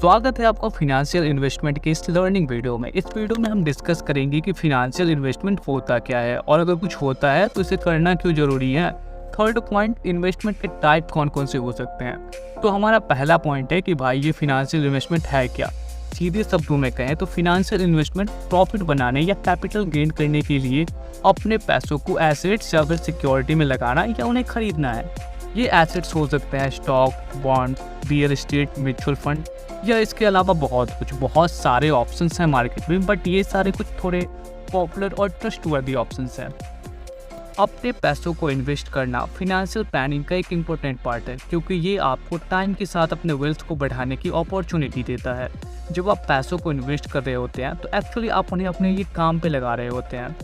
स्वागत है आपका फाइनेंशियल इन्वेस्टमेंट के इस लर्निंग वीडियो में। इस वीडियो में हम डिस्कस करेंगे कि फाइनेंशियल इन्वेस्टमेंट होता क्या है और अगर कुछ होता है तो इसे करना क्यों जरूरी है। थर्ड पॉइंट, इन्वेस्टमेंट के टाइप कौन कौन से हो सकते हैं। तो हमारा पहला पॉइंट है कि भाई ये फाइनेंशियल इन्वेस्टमेंट है क्या। सीधे शब्दों में कहें तो फाइनेंशियल इन्वेस्टमेंट प्रॉफिट बनाने या कैपिटल गेन करने के लिए अपने पैसों को एसेट्स या फिर सिक्योरिटी में लगाना या उन्हें खरीदना है। ये एसेट्स हो सकते हैं stock, bond, real estate, mutual fund या इसके अलावा बहुत सारे ऑप्शंस हैं मार्केट में, बट ये सारे कुछ थोड़े पॉपुलर और ट्रस्टवर्दी ऑप्शंस हैं। अपने पैसों को इन्वेस्ट करना फाइनेंशियल प्लानिंग का एक इम्पोर्टेंट पार्ट है, क्योंकि ये आपको टाइम के साथ अपने वेल्थ को बढ़ाने की अपॉर्चुनिटी देता है। जब आप पैसों को इन्वेस्ट कर रहे होते हैं तो एक्चुअली आप उन्हें अपने ये काम पे लगा रहे होते हैं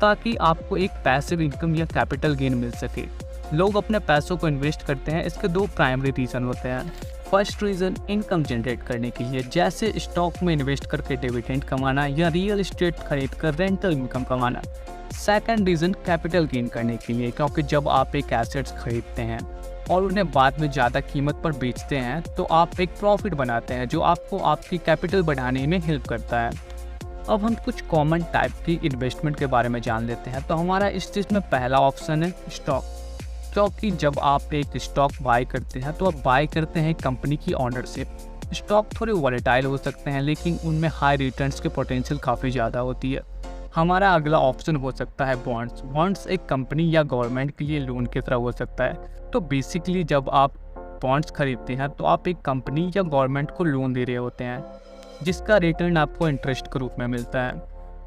ताकि आपको एक पैसिव इनकम या कैपिटल गेन मिल सके। लोग अपने पैसों को इन्वेस्ट करते हैं, इसके दो प्राइमरी रीज़न होते हैं। फर्स्ट रीज़न इनकम जनरेट करने के लिए, जैसे स्टॉक में इन्वेस्ट करके डिविडेंड कमाना या रियल एस्टेट खरीद कर रेंटल इनकम कमाना। सेकंड रीज़न कैपिटल गेन करने के लिए, क्योंकि जब आप एक एसेट्स खरीदते हैं और उन्हें बाद में ज़्यादा कीमत पर बेचते हैं तो आप एक प्रॉफिट बनाते हैं जो आपको आपकी कैपिटल बढ़ाने में हेल्प करता है। अब हम कुछ कॉमन टाइप की इन्वेस्टमेंट के बारे में जान लेते हैं। तो हमारा इस चीज़ में पहला ऑप्शन है स्टॉक, क्योंकि जब आप एक स्टॉक बाय करते हैं तो आप बाय करते हैं कंपनी की ओनरशिप। स्टॉक थोड़े वॉलेटाइल हो सकते हैं लेकिन उनमें हाई रिटर्न्स के पोटेंशियल काफ़ी ज़्यादा होती है। हमारा अगला ऑप्शन हो सकता है बॉन्ड्स। बॉन्ड्स एक कंपनी या गवर्नमेंट के लिए लोन की तरह हो सकता है। तो बेसिकली जब आप बॉन्ड्स खरीदते हैं तो आप एक कंपनी या गवर्नमेंट को लोन दे रहे होते हैं जिसका रिटर्न आपको इंटरेस्ट के रूप में मिलता है।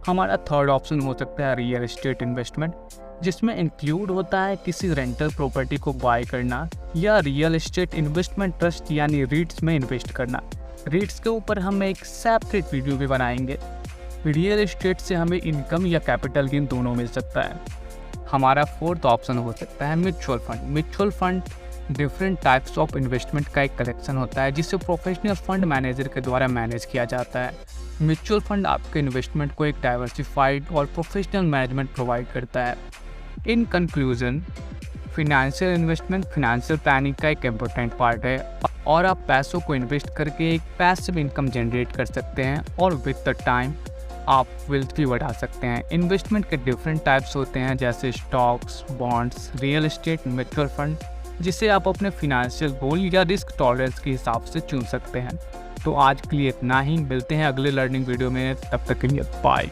हमारा थर्ड ऑप्शन हो सकता है रियल एस्टेट इन्वेस्टमेंट, जिसमें इंक्लूड होता है किसी रेंटल प्रॉपर्टी को बाय करना या रियल एस्टेट इन्वेस्टमेंट ट्रस्ट यानी रीट्स में इन्वेस्ट करना। रीट्स के ऊपर हम एक सेपरेट वीडियो भी बनाएंगे। रियल एस्टेट से हमें इनकम या कैपिटल गेन दोनों मिल सकता है। हमारा फोर्थ ऑप्शन हो सकता है mutual fund. Mutual fund different types of investment का एक कलेक्शन होता है जिसे प्रोफेशनल फंड मैनेजर के द्वारा मैनेज किया जाता है। म्यूचुअल फंड आपके इन्वेस्टमेंट को एक डाइवर्सिफाइड और प्रोफेशनल मैनेजमेंट प्रोवाइड करता है। In conclusion, financial investment financial planning का एक इम्पोर्टेंट पार्ट है और आप पैसों को इन्वेस्ट करके एक पैसिव इनकम जनरेट कर सकते हैं और विद द टाइम आप वेल्थ भी बढ़ा सकते हैं। इन्वेस्टमेंट के डिफरेंट टाइप्स होते हैं जैसे stocks, bonds, real estate, mutual fund, जिसे आप अपने फिनेंशियल गोल या रिस्क टॉलरेंस के हिसाब से चुन सकते हैं। तो आज के लिए इतना ही, मिलते हैं अगले लर्निंग वीडियो में, तब तक के लिए बाय।